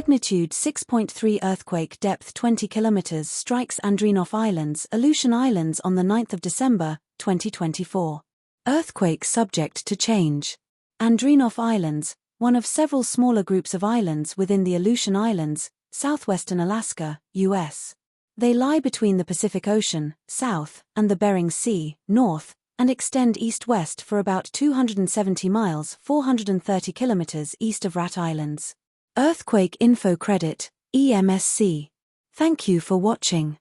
Magnitude 6.3 earthquake, depth 20 kilometers, strikes Andreanof Islands, Aleutian Islands on the 9th of December, 2024. Earthquake subject to change. Andreanof Islands, one of several smaller groups of islands within the Aleutian Islands, southwestern Alaska, U.S. They lie between the Pacific Ocean, south, and the Bering Sea, north, and extend east-west for about 270 miles 430 kilometers east of Rat Islands. Earthquake Info Credit, EMSC. Thank you for watching.